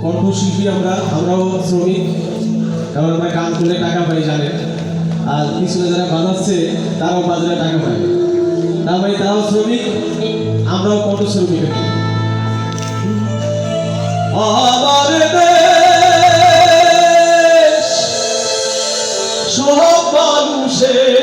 কণ্ঠশিল্পী আমরাও শ্রমিক, কারণ আমরা গান করলে টাকা পাই জানেন, আর পিছনে যারা বাজাচ্ছে তারাও বাজারে টাকা পায়, তার মানে তারাও শ্রমিক, আমরাও কণ্ঠ শ্রমিক। আমার দেশ সব মানুষের